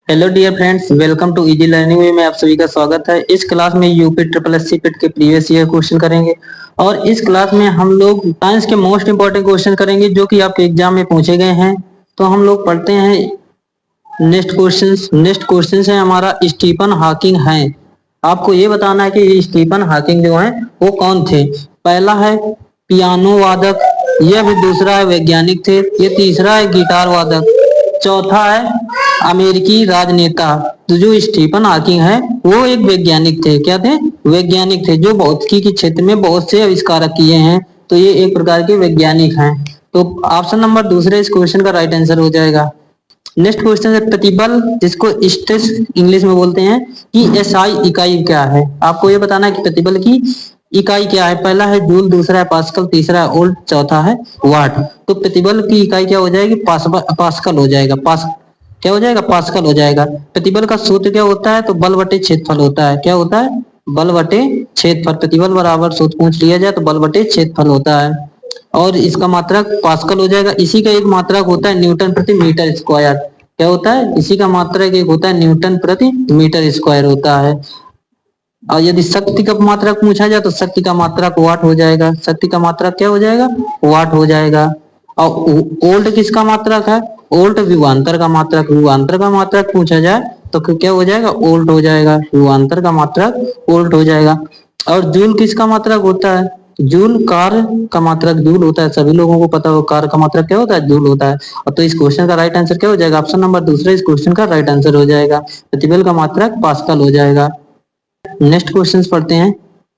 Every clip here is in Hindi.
Hello dear friends, welcome to easy learning में आप सभी का स्वागत है। इस क्लास में यूपी ट्रिपल एससी पिट के प्रीवियस ईयर क्वेश्चन करेंगे और इस क्लास में हम लोग साइंस के मोस्ट इंपोर्टेंट क्वेश्चन करेंगे जो कि आपके एग्जाम में पूछे गए हैं। तो हम लोग पढ़ते हैं नेक्स्ट क्वेश्चन है हमारा स्टीफन हॉकिंग है। आपको ये बताना है कि स्टीफन हॉकिंग जो है वो कौन थे। पहला है पियानो वादक, यह भी दूसरा है वैज्ञानिक थे, ये तीसरा है गिटार वादक, चौथा है अमेरिकी राजनेता। तो जो स्टीफन हॉकिंग है वो एक वैज्ञानिक थे। क्या थे? वैज्ञानिक थे जो भौतिकी के क्षेत्र में बहुत से आविष्कार किए हैं। तो ये एक प्रकार के वैज्ञानिक हैं। तो ऑप्शन नंबर दूसरे इस क्वेश्चन का राइट आंसर हो जाएगा। नेक्स्ट क्वेश्चन है प्रतिबल, जिसको स्ट्रेस इंग्लिश में बोलते हैं, कि एसआई इकाई क्या है। आपको ये बताना है कि प्रतिबल की इकाई क्या है। पहला है जूल, दूसरा है पास्कल, तीसरा है वोल्ट, चौथा है वाट। तो प्रतिबल की इकाई क्या हो जाएगी? पास्कल हो जाएगा। क्या हो जाएगा? पास्कल हो जाएगा। प्रतिबल का सूत्र क्या होता है? तो बल बटे क्षेत्रफल होता है। क्या होता है? बल बटे क्षेत्रफल। प्रतिबल बराबर सूत्र पूछ लिया जाए तो बल बटे क्षेत्रफल होता है और इसका मात्रक पास्कल हो जाएगा। इसी का एक मात्रक होता है न्यूटन प्रति मीटर स्क्वायर। क्या होता है? इसी का मात्रक एक होता है न्यूटन प्रति मीटर स्क्वायर होता है। और यदि शक्ति का मात्रक पूछा जाए तो शक्ति का मात्रक वाट हो जाएगा। शक्ति का मात्रक क्या हो जाएगा? वाट हो जाएगा। और वोल्ट किसका मात्रक है? वोल्ट विभवांतर का मात्रक। विभवांतर का मात्रक पूछा जाए तो क्या हो जाएगा? वोल्ट हो जाएगा। विभवांतर का मात्रक वोल्ट हो जाएगा। और जूल किसका मात्रक होता है? जूल कार्य का मात्रक जूल होता है। सभी लोगों को पता हो कार्य का मात्रक क्या होता है? जूल होता है। और तो इस क्वेश्चन का राइट आंसर क्या हो जाएगा? ऑप्शन नंबर दूसरा इस क्वेश्चन का राइट आंसर हो जाएगा। प्रतिबल का मात्रक पास्कल हो जाएगा। नेक्स्ट क्वेश्चन पढ़ते हैं।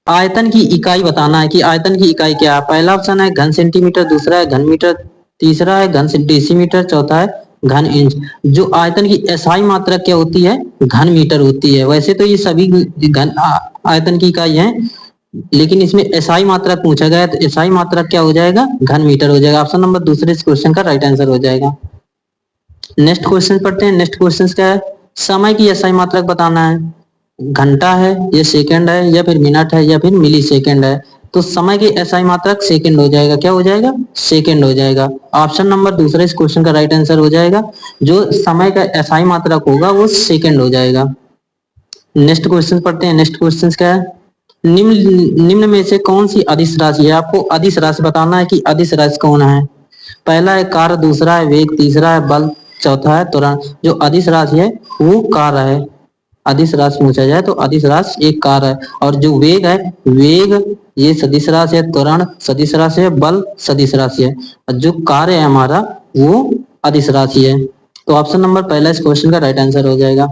आयतन की इकाई बताना है कि आयतन की इकाई क्या है। पहला ऑप्शन है घन सेंटीमीटर, दूसरा है घन मीटर, तीसरा है घन डेसीमीटर, चौथा है घन इंच। जो आयतन की एसआई मात्रा क्या होती है? घन मीटर होती है। वैसे तो ये सभी घन आयतन की इकाई है, लेकिन इसमें एसआई मात्रा पूछा गया तो एसआई मात्रा क्या हो जाएगा? घन मीटर हो जाएगा। ऑप्शन नंबर दूसरे इस क्वेश्चन का राइट आंसर हो जाएगा। नेक्स्ट क्वेश्चन पढ़ते हैं। नेक्स्ट क्वेश्चन क्या है? समय की एसआई मात्रक बताना है। घंटा है, या सेकंड है, या फिर मिनट है, या फिर मिली सेकंड है। तो समय की एसआई मात्रक सेकंड हो जाएगा। क्या हो जाएगा? सेकंड हो जाएगा। ऑप्शन नंबर दूसरा इस क्वेश्चन का राइट आंसर हो जाएगा। जो समय का एसआई मात्रक होगा वो सेकंड हो जाएगा। नेक्स्ट क्वेश्चन पढ़ते हैं। नेक्स्ट क्वेश्चन क्या है? निम्न में से कौन सी अदिश राशि है? आपको अदिश राशि बताना है कि अदिश राशि कौन है। पहला है कार्य, दूसरा है वेग, तीसरा है बल, चौथा है त्वरण। जो अदिश राशि है वो कार्य है। अदिश राशि पूछा जाए तो अदिश राशि एक कार्य है। और जो वेग है, वेग ये सदिश राशि है, त्वरण सदिश राशि है, बल सदिश राशि है। और जो कार्य है हमारा वो अदिश राशि है। तो ऑप्शन नंबर पहला इस क्वेश्चन का राइट आंसर हो जाएगा।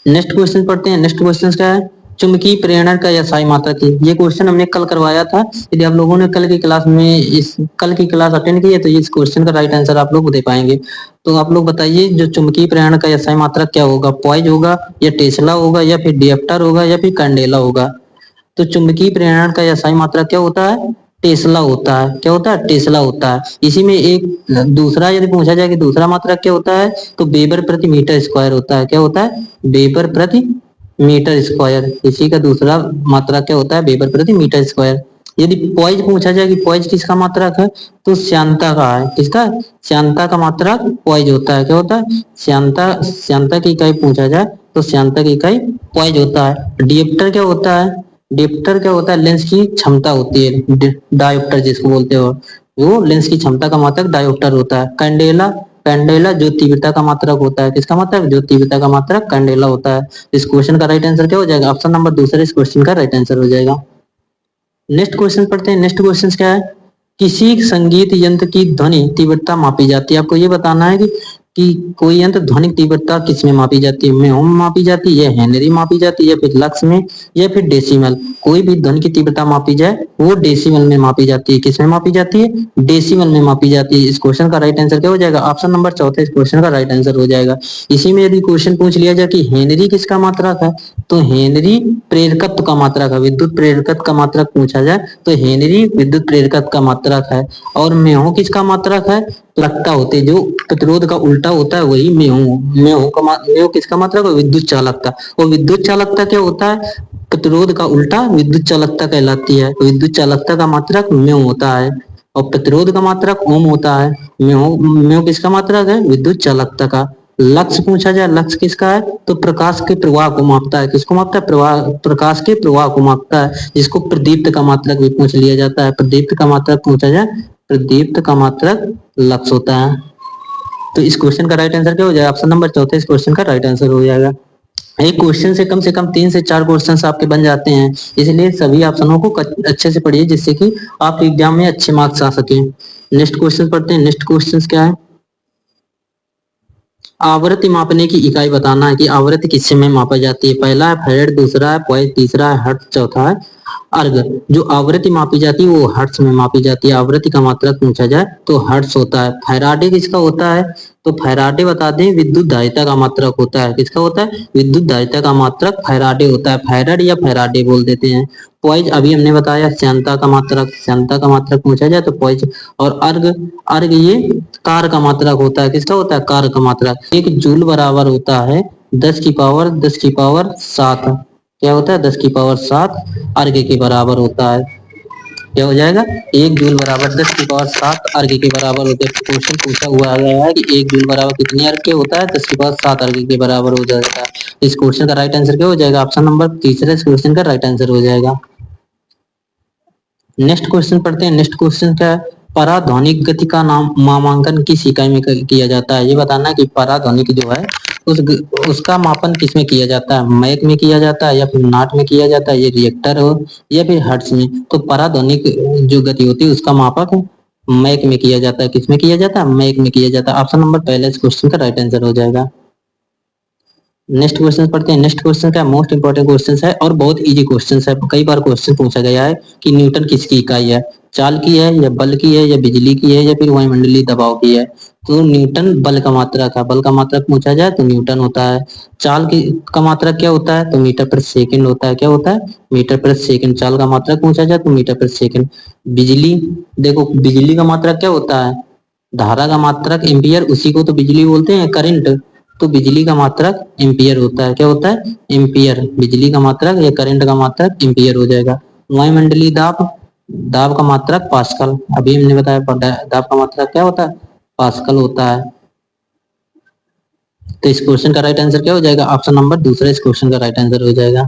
नेक्स्ट क्वेश्चन पढ़ते हैं। नेक्स्ट क्वेश्चन क्या है? चुंबकीय प्रेरण का एसआई मात्रक की। ये क्वेश्चन हमने कल करवाया था। यदि आप लोगों ने कल की क्लास अटेंड की है तो इस क्वेश्चन का राइट आंसर आप लोग दे पाएंगे। तो आप लोग बताइए, जो चुंबकीय प्रेरण का एसआई मात्रक क्या होगा? पॉइज होगा, या टेस्ला होगा, या फिर डिएप्टर होगा, या फिर कैंडेला होगा। तो चुंबकीय प्रेरण का एसआई मात्रक क्या होता है? टेस्ला होता है। क्या होता है? टेस्ला होता है। इसी में एक दूसरा यदि पूछा जाए कि दूसरा मात्रक क्या होता है, तो वेबर प्रति मीटर स्क्वायर होता है। क्या होता है? वेबर प्रति मीटर स्क्वायर। इसी का दूसरा मात्रक क्या होता है? वेबर प्रति मीटर स्क्वायर। यदि पॉइज पूछा जाए कि पॉइज किसका मात्रक है, तो श्यानता का है। किसका? श्यानता का मात्रक पॉइज होता है। क्या होता है? श्यानता की इकाई पूछा जाए तो श्यानता की इकाई पॉइज होता है। डिएप्टर क्या होता है? डिएप्टर क्या होता है? लेंस की क्षमता होती है। डायोप्टर जिसको बोलते हो, वो लेंस की क्षमता का मात्रक डायोप्टर होता है। कैंडेला, कैंडेला जो तीव्रता का मात्रक होता है। किसका मात्रक? जो तीव्रता का मात्रक कैंडेला होता है। इस क्वेश्चन का राइट आंसर क्या हो जाएगा? ऑप्शन नंबर दूसरा इस क्वेश्चन का राइट आंसर हो जाएगा। नेक्स्ट क्वेश्चन पढ़ते हैं। नेक्स्ट क्वेश्चन क्या है? किसी संगीत यंत्र की ध्वनि तीव्रता मापी जाती है। आपको ये बताना है कि कोई यंत्र ध्वनिक तीव्रता किस में मापी जाती है? में ओम मापी जाती है, हेनरी मापी जाती है, या फिर लक्स में, या फिर डेसिमल। कोई भी ध्वनि की तीव्रता मापी जाए वो डेसिमल में मापी जाती है। किस में मापी जाती है? डेसिमल में मापी जाती है। इस क्वेश्चन का राइट आंसर क्या हो जाएगा? ऑप्शन नंबर चौथा इस क्वेश्चन का राइट आंसर हो जाएगा। इसी में यदि क्वेश्चन पूछ लिया जाए कि हेनरी किसका मात्रक है, तो हेनरी प्रेरकत्व का मात्रक है। विद्युत प्रेरकत्व का मात्रक पूछा जाए तो हेनरी विद्युत प्रेरकत्व का मात्रक है। और मेहो किसका मात्रक है? चालकता होती है। जो प्रतिरोध का उल्टा होता है वही मेहो किसका मात्रक है? विद्युत चालकता। और विद्युत चालकता क्या होता है? प्रतिरोध का उल्टा विद्युत चालकता कहलाती है। तो विद्युत चालकता का मात्रक म्यू होता है और प्रतिरोध का मात्रक ओम होता है। म्यू किसका मात्रक है? विद्युत चालकता का। लक्ष्य पूछा जाए, लक्ष्य किसका है, तो प्रकाश के प्रवाह को मापता है। किसको मापता है, प्रकाश के प्रवाह को मापता है, जिसको प्रदीप्त का मात्रक भी पूछ लिया जाता है। प्रदीप्त का मात्रक पूछा जाए, प्रदीप्त का मात्रक लक्ष्य होता है। तो इस क्वेश्चन का राइट आंसर क्या हो जाएगा, ऑप्शन नंबर चौथा इस क्वेश्चन का राइट आंसर हो जाएगा। एक क्वेश्चन से कम 3 से 4 क्वेश्चन आपके बन जाते हैं, इसलिए सभी ऑप्शनों को अच्छे से पढ़िए, जिससे कि आप एग्जाम में अच्छे मार्क्स आ सके। नेक्स्ट क्वेश्चन पढ़ते हैं। नेक्स्ट क्वेश्चन क्या है, आवृत्ति मापने की इकाई बताना है कि आवृत्ति किससे में मापा जाती है। पहला है फैराड, दूसरा है पॉइंट, तीसरा है हर्ट्ज, चौथा है अर्ग। जो आवृत्ति मापी जाती है वो हर्ट्ज में मापी जाती है। आवृत्ति का मात्रक पूछा जाए तो हर्ट्ज होता है। फैराडे किसका होता है, तो फैराडे बता दें विद्युत धारिता का मात्रक होता है। किसका होता है, विद्युत धारिता का मात्रक फैराडे होता है। फैराड या फैराडे बोल देते हैं। पॉइज अभी हमने बताया श्यानता का मात्रक, श्यानता का मात्रक पूछा जाए तो पॉइज। और अर्ग, अर्ग ये कार का मात्रक होता है। किसका होता है, कार का मात्रक। एक जूल बराबर होता है 10 की पावर 7। क्या होता है, 10 की पावर 7 अर्ग के बराबर होता है। क्या हो जाएगा, 1 जूल बराबर 10 की पावर 7 अर्ग के बराबर होता है। क्वेश्चन पूछा हुआ गया है कि 1 जूल बराबर कितनी अर्ग के होता है, 10 की पावर 7 अर्ग के बराबर हो जाएगा। इस क्वेश्चन का राइट आंसर क्या हो जाएगा, ऑप्शन नंबर तीसरा इस क्वेश्चन का राइट आंसर हो जाएगा। नेक्स्ट क्वेश्चन पढ़ते हैं। नेक्स्ट क्वेश्चन क्या है, पराध्वनिक गति का नाम मापांकन किस इकाई में किया जाता है। ये बताना है कि पराध्वनिक जो है उसका मापन किस में किया जाता है, मैक में किया जाता है या फिर नाट में किया जाता है, ये रिएक्टर हो या फिर हर्ट्ज में। तो पराध्वनिक जो गति होती है उसका मापक मैक में किया जाता है। किस में किया जाता है, मैक में किया जाता है। ऑप्शन नंबर पहले इस क्वेश्चन का राइट आंसर हो जाएगा। नेक्स्ट क्वेश्चन पढ़ते हैं। नेक्स्ट क्वेश्चन क्या मोस्ट इंपोर्टेंट क्वेश्चन है और बहुत इजी क्वेश्चन है। कई बार क्वेश्चन पूछा गया है कि न्यूटन किसकी इकाई है, चाल की है या बल की है या बिजली की है या फिर वायुमंडलीय दबाव की है। तो न्यूटन बल का मात्रक है, बल का मात्रक पूछा जाए तो न्यूटन होता है। चाल की का मात्रक क्या होता है, तो मीटर पर सेकंड होता है। क्या होता है, मीटर पर सेकंड। चाल का मात्रक पूछा जाए तो मीटर पर सेकंड। बिजली, देखो बिजली का मात्रक क्या होता है, धारा का मात्रक एम्पियर, उसी को तो बिजली बोलते हैं, करंट। तो बिजली का मात्रक एम्पियर होता है। क्या होता है, एम्पियर। बिजली का मात्रक या करंट का मात्रक एम्पियर हो जाएगा। वायुमंडलीय दाब, दाब का मात्रक पास्कल। अभी हमने बताया दाब का मात्रक क्या होता है, पास्कल होता है। तो इस क्वेश्चन का राइट आंसर क्या हो जाएगा, ऑप्शन नंबर दूसरा इस क्वेश्चन का राइट आंसर हो जाएगा।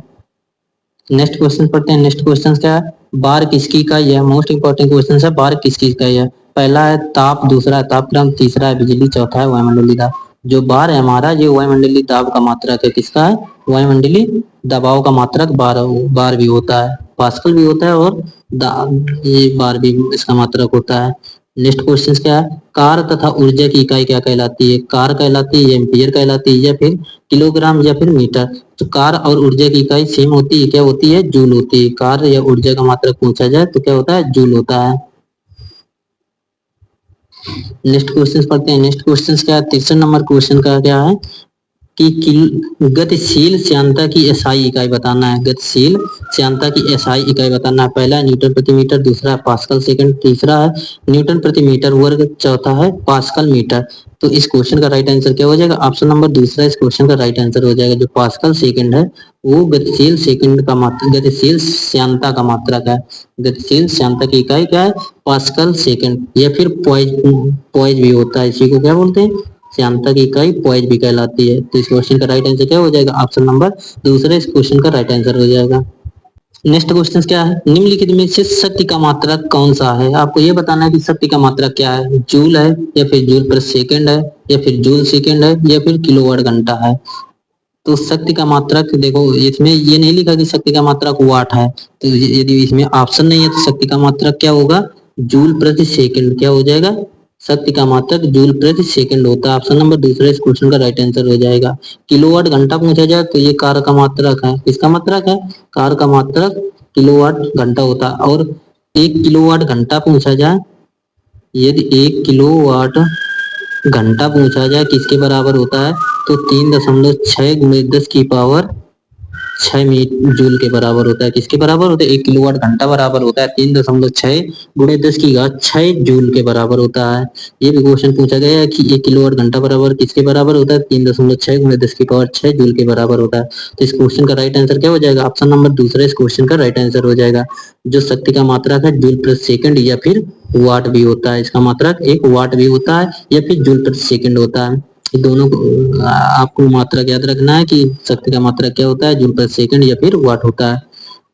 नेक्स्ट क्वेश्चन पढ़ते हैं। नेक्स्ट क्वेश्चन क्या है, बार किसकी इकाई है। मोस्ट इंपोर्टेंट क्वेश्चन है, बार किसकी इकाई है। पहला है ताप, दूसरा है तापक्रम, तीसरा है बिजली, चौथा है वायुमंडलीय दाब। जो बार है हमारा ये वायुमंडलीय दाब का मात्रक है। किसका है, वायुमंडलीय दबाव का मात्रक बार भी होता है, पास्कल भी होता है और ये बार भी इसका मात्रक होता है। नेक्स्ट क्वेश्चन क्या है, कार तथा ऊर्जा की इकाई क्या कहलाती है। कार कहलाती है, एम्पियर कहलाती है या फिर किलोग्राम या फिर मीटर। तो कार और ऊर्जा की इकाई सेम होती है, क्या होती है, जूल होती है। कार या ऊर्जा का मात्रक पूछा जाए तो क्या होता है, जूल होता है। नेक्स्ट क्वेश्चन पढ़ते हैं। नेक्स्ट क्वेश्चन क्या है, तीसरे नंबर क्वेश्चन का क्या है कि गतिशील श्यानता की एसआई इकाई बताना है। गतिशील श्यानता की एसआई इकाई बताना है। पहला है न्यूटन प्रति मीटर, दूसरा है पास्कल सेकंड, तीसरा है न्यूटन प्रति मीटर वर्ग, चौथा है पास्कल मीटर। तो इस क्वेश्चन का राइट आंसर क्या हो जाएगा, ऑप्शन नंबर दूसरा इस क्वेश्चन का राइट आंसर हो जाएगा। जो पास्कल सेकंड है वो गतिशील सेकंड का मात्रक, गतिशील श्यानता का मात्रक है। गतिशील श्यानता की इकाई क्या है, पास्कल सेकंड या फिर पॉइज भी होता है। इसी को क्या बोलते हैं, श्यानता की इकाई पॉइज भी कहलाती है। तो इस क्वेश्चन का राइट आंसर क्या हो जाएगा, ऑप्शन नंबर दूसरा इस क्वेश्चन का राइट आंसर हो जाएगा। नेक्स्ट क्वेश्चन क्या है, निम्नलिखित में से शक्ति का मात्रक कौन सा है। आपको ये बताना है कि शक्ति का मात्रक क्या है, जूल है या फिर जूल पर सेकंड है या फिर जूल सेकंड है या फिर किलोवाट घंटा है। तो शक्ति का मात्रक देखो, इसमें ये नहीं लिखा कि शक्ति का मात्रक वाट है, तो यदि इसमें ऑप्शन नहीं है तो शक्ति का मात्रक क्या होगा, जूल प्रति सेकंड। क्या हो जाएगा, शक्ति का मात्रक जूल प्रति सेकंड होता है। ऑप्शन नंबर दूसरा इस क्वेश्चन का राइट आंसर हो जाएगा। किलोवाट घंटा पूछा जाए तो ये कार का मात्रक है। किसका मात्रक है, कार का मात्रक किलोवाट घंटा होता है। और 1 किलोवाट घंटा पूछा जाए, यदि 1 किलोवाट घंटा पूछा जाए किसके बराबर होता है, तो 3.6 गुणे 10 की पावर 6 जूल के बराबर होता है। किसके बराबर होता है, 1 किलोवाट घंटा बराबर होता है 3.6 गुणे 10 की घात 6 जूल के बराबर होता है। ये भी क्वेश्चन पूछा गया है कि 1 किलोवाट घंटा बराबर किसके बराबर होता है, 3.6 गुणे 10 की पावर 6 जूल के बराबर होता है। तो इस क्वेश्चन का राइट आंसर क्या हो जाएगा, ऑप्शन नंबर दूसरा इस क्वेश्चन का राइट आंसर हो जाएगा। जो शक्ति का मात्रक है जूल प्रति सेकंड या फिर वाट भी होता है। इसका मात्रक एक वाट भी होता है या फिर जूल प्रति सेकंड होता है। ये दोनों को आपको मात्रक याद रखना है कि शक्ति का मात्रक क्या होता है, जूल पर सेकंड या फिर वाट होता है।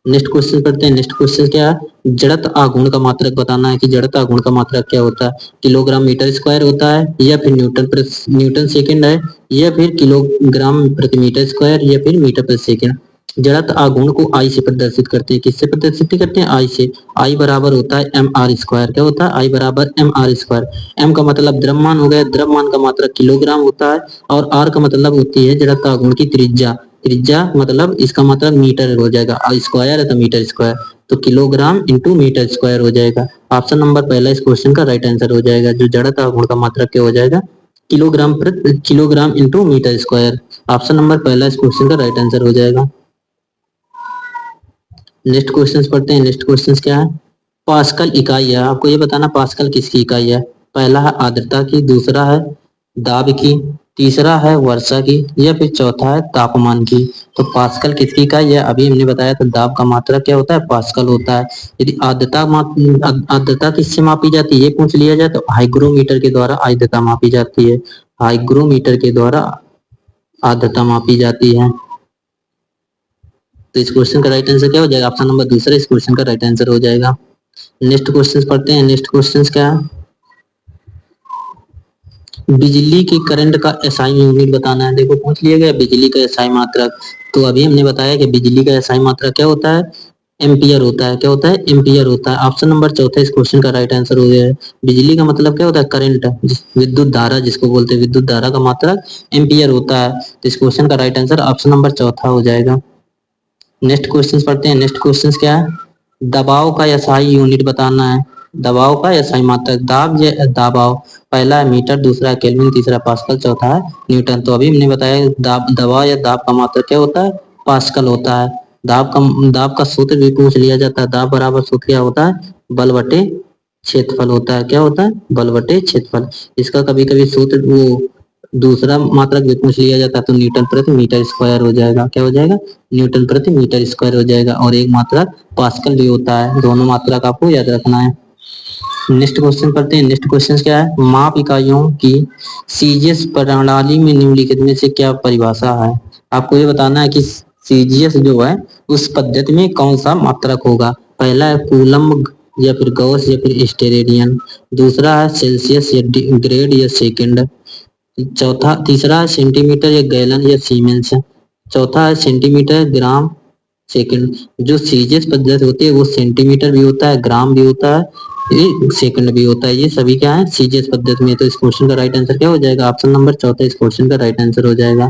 नेक्स्ट क्वेश्चन करते हैं। नेक्स्ट क्वेश्चन क्या है, जड़त आघूर्ण का मात्रक बताना है कि जड़त आघूर्ण का मात्रक क्या होता है, किलोग्राम मीटर स्क्वायर होता है या फिर न्यूटन सेकंड है या फिर किलोग्राम प्रति मीटर स्क्वायर या फिर मीटर प्रति सेकंड। जड़त आघूर्ण को आई से प्रदर्शित करते हैं, किससे प्रदर्शित करते हैं, आई से। आई बराबर होता है एम आर स्क्वायर, क्या होता है, आई बराबर एम आर स्क्वायर। एम का मतलब द्रव्यमान हो गया, द्रव्यमान का मात्रक किलोग्राम होता है, और आर का मतलब होती है जड़त आघूर्ण की त्रिज्या। त्रिज्या मतलब इसका मतलब मीटर हो जाएगा, स्क्वायर है तो मीटर स्क्वायर, तो किलोग्राम इंटू मीटर स्क्वायर हो जाएगा। ऑप्शन नंबर पहला इस क्वेश्चन का राइट आंसर हो जाएगा। जो जड़ता आघूर्ण का मात्रक क्या हो जाएगा, kilogram into metre square. Option number पहला इस क्वेश्चन का राइट आंसर हो जाएगा। नेक्स्ट क्वेश्चन पढ़ते हैं। नेक्स्ट क्वेश्चन क्या है, पास्कल इकाई है, आपको ये बताना पास्कल किसकी इकाई है। पहला है आर्द्रता की, दूसरा है दाब की, तीसरा है वर्षा की, या फिर चौथा है तापमान की। तो पास्कल किसकी इकाई है, अभी हमने बताया था दाब का मात्रक क्या होता है, पास्कल होता है। यदि आर्द्रता किससे मापी जाती है ये पूछ लिया जाए तो हाइग्रोमीटर के द्वारा आर्द्रता मापी जाती है। हाइग्रोमीटर के द्वारा आर्द्रता मापी जाती है। तो इस क्वेश्चन का राइट आंसर क्या हो जाएगा, ऑप्शन नंबर दूसरा इस क्वेश्चन का राइट आंसर हो जाएगा। नेक्स्ट क्वेश्चन पढ़ते हैं। नेक्स्ट क्वेश्चन क्या है, बिजली के करंट का एसआई यूनिट बताना है। देखो पूछ लिया गया बिजली का एसआई मात्रक, तो अभी हमने बताया कि बिजली का एसआई मात्रक क्या होता है, एम्पियर होता है, क्या होता है, एम्पियर होता है। ऑप्शन नंबर चौथा इस क्वेश्चन का राइट आंसर हो गया है। बिजली का मतलब क्या होता है, करंट, विद्युत धारा जिसको बोलते हैं, विद्युत धारा का मात्रक एम्पियर होता है। तो इस क्वेश्चन का राइट आंसर ऑप्शन नंबर चौथा हो जाएगा। नेक्स्ट क्वेश्चन पढ़ते हैं। नेक्स्ट क्वेश्चन क्या है, दबाव का एसआई यूनिट बताना है। दबाव का एसआई मात्रक, दाब या दबाव, पहला है मीटर, दूसरा है केल्विन, तीसरा पास्कल, चौथा है न्यूटन। तो अभी हमने बताया दबाव या दाब का मात्रक क्या होता है, पास्कल होता है। दाब का सूत्र भी पूछ लिया जाता है। दाब बराबर सूत्र क्या होता है, बल बटे क्षेत्रफल होता है, क्या होता है, बल बटे क्षेत्रफल। इसका कभी कभी सूत्र वो दूसरा मात्रक भी पूछ लिया जाता है तो न्यूटन प्रति मीटर स्क्वायर हो जाएगा, क्या हो जाएगा, न्यूटन प्रति मीटर स्क्वायर हो जाएगा। और एक मात्रक पास्कल भी होता है, दोनों मात्रक आपको याद रखना है। नेक्स्ट क्वेश्चन पढ़ते हैं। नेक्स्ट क्वेश्चन क्या है, माप इकाइयों की सीजीएस प्रणाली में निम्नलिखित में से क्या परिभाषा है। आपको ये बताना है कि सीजीएस जो है उस पद्धति में कौन सा मात्रक होगा। पहला है कूलम्ब या फिर गॉस या फिर स्टेरेडियन, दूसरा है सेल्सियस या ग्रेड या सेकंड, चौथा तीसरा है सेंटीमीटर या गैलन या सीमेंस, चौथा है सेंटीमीटर ग्राम सेकंड। जो सीजीएस पद्धति होती है वो सेंटीमीटर भी होता है, ग्राम भी होता है, ये सेकंड भी होता है, ये सभी क्या है सीजीएस पद्धति में। तो इस क्वेश्चन का राइट आंसर क्या हो जाएगा, ऑप्शन नंबर चौथा इस क्वेश्चन का राइट आंसर हो जाएगा।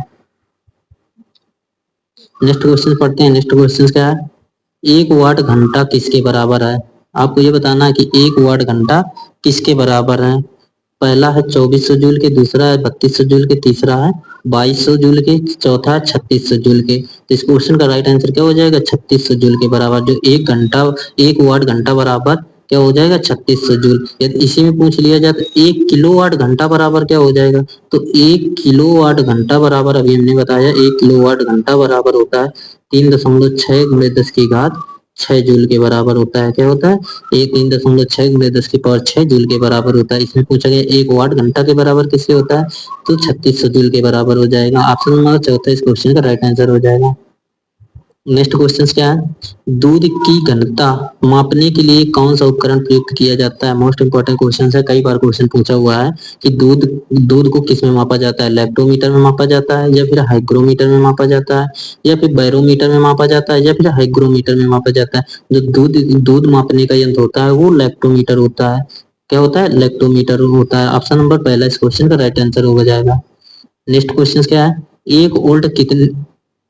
नेक्स्ट क्वेश्चन पढ़ते हैं। नेक्स्ट क्वेश्चन क्या है, एक वाट घंटा किसके बराबर है। आपको ये बताना है कि एक वाट घंटा किसके बराबर है। पहला है 2400 जूल के, दूसरा है 3200 जूल के, तीसरा है 2200 जूल के, चौथा है 3600 जूल के। तो इस क्वेश्चन का राइट आंसर क्या हो जाएगा, 3600 जूल के बराबर। जो एक घंटा, एक वाट घंटा बराबर क्या हो जाएगा, 3600 जूल। यदि इसी में पूछ लिया जाए तो एक किलोवाट घंटा बराबर क्या हो जाएगा, तो एक किलोवाट घंटा बराबर, अभी हमने बताया एक किलोवाट घंटा बराबर होता है 3.6 गुणे 10 की घात 6 जूल के बराबर होता है, क्या होता है, ये 3.6 गुणे 10 की पावर 6 जूल के बराबर होता है। इसमें पूछा गया एक वाट घंटा के बराबर किससे होता है, तो 3600 जूल के बराबर हो जाएगा। ऑप्शन नंबर चौथा इस क्वेश्चन का राइट आंसर हो जाएगा। नेक्स्ट क्वेश्चन क्या है, दूध की घनता मापने के लिए कौन सा उपकरण प्रयुक्त किया जाता है। मोस्ट इंपोर्टेंट क्वेश्चन है, कई बार क्वेश्चन पूछा हुआ है कि दूध दूध को किस में मापा जाता है, लैक्टोमीटर में मापा जाता है या फिर हाइग्रोमीटर में मापा जाता है या फिर बैरोमीटर में मापा जाता है या फिर हाइग्रोमीटर में मापा जाता है। जो दूध दूध मापने का यंत्र होता है वो लैक्टोमीटर होता है, क्या होता है, लैक्टोमीटर होता है। ऑप्शन नंबर पहला इस क्वेश्चन का राइट आंसर हो जाएगा। नेक्स्ट क्वेश्चन क्या है, एक वोल्ट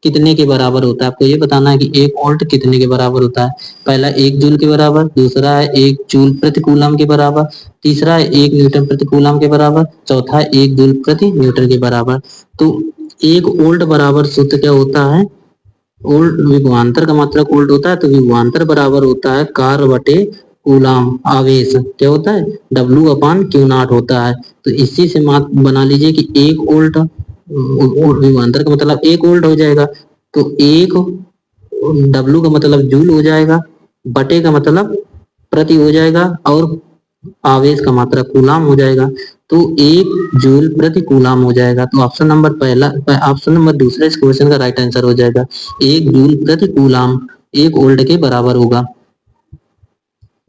कितने के बराबर होता है। आपको ये बताना है कि एक वोल्ट कितने के बराबर होता है। पहला 1 जूल के बराबर, दूसरा है 1 जूल प्रति कूलम के बराबर, तीसरा है 1 न्यूटन प्रति कूलम के बराबर, चौथा है 1 जूल प्रति न्यूटन के बराबर। तो एक वोल्ट बराबर सूत्र क्या होता है, वोल्ट विभवांतर का मात्रक वोल्ट होता है, तो विभवांतर बराबर होता है कार्य बटे कूलम आवेश, क्या होता है, W अपान क्यू नॉट होता है। तो इसी से बना लीजिए कि एक वोल्ट, विभवांतर का मतलब एक वोल्ट हो जाएगा, तो एक W का मतलब जूल हो जाएगा, बटे का मतलब प्रति हो जाएगा, और आवेश का मात्रा कूलाम हो जाएगा, तो 1 जूल प्रति कूलाम हो जाएगा। तो ऑप्शन नंबर दूसरा इस क्वेश्चन का राइट आंसर हो जाएगा। 1 जूल प्रति कूलाम 1 वोल्ट के बराबर होगा।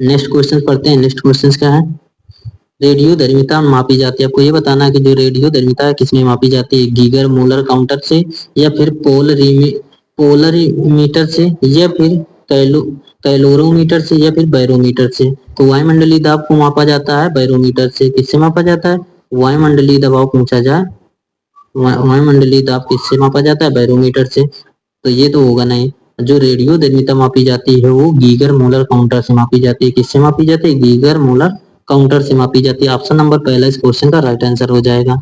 नेक्स्ट क्वेश्चन पढ़ते हैं। नेक्स्ट क्वेश्चन क्या है? रेडियो धर्मिता मापी जाती है। आपको ये बताना है कि जो रेडियो धर्मिता है किसमें मापी जाती है, गीगर मूलर काउंटर से, या फिर पोलरीमीटर से, या फिर कैलो कैलोरोमीटर से, या फिर बैरोमीटर से। तो वायुमंडलीय दाब को मापा जाता है बैरोमीटर से। किससे मापा जाता है? वायुमंडलीय दबाव पूछा जाए, वायुमंडलीय दाब किससे मापा जाता है? बैरोमीटर से। तो ये तो होगा नहीं। जो रेडियो धर्मिता मापी जाती है वो गीगर मूलर काउंटर से मापी जाती है। किससे मापी जाती है? गीगर मूलर काउंटर से मापी जाती है। ऑप्शन नंबर पहला इस क्वेश्चन का राइट आंसर हो जाएगा।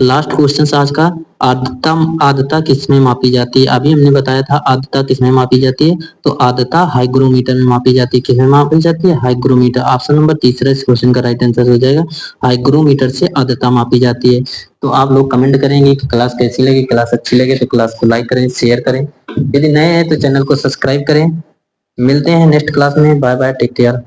लास्ट क्वेश्चन आज का, आर्द्रता आर्द्रता किसमें मापी जाती है? अभी हमने बताया था आर्द्रता किसमें मापी जाती है, तो आर्द्रता हाइग्रोमीटर में मापी जाती है। किसमें मापी जाती है? हाइग्रोमीटर। ऑप्शन नंबर तीसरा इस क्वेश्चन का राइट आंसर हो जाएगा। हाइग्रोमीटर से आर्द्रता मापी जाती है। तो आप लोग कमेंट करेंगे कि क्लास कैसी लगी। क्लास अच्छी लगे तो क्लास को लाइक करें, शेयर करें। यदि नए हैं तो चैनल को सब्सक्राइब करें। मिलते हैं नेक्स्ट क्लास में। Bye bye, take care.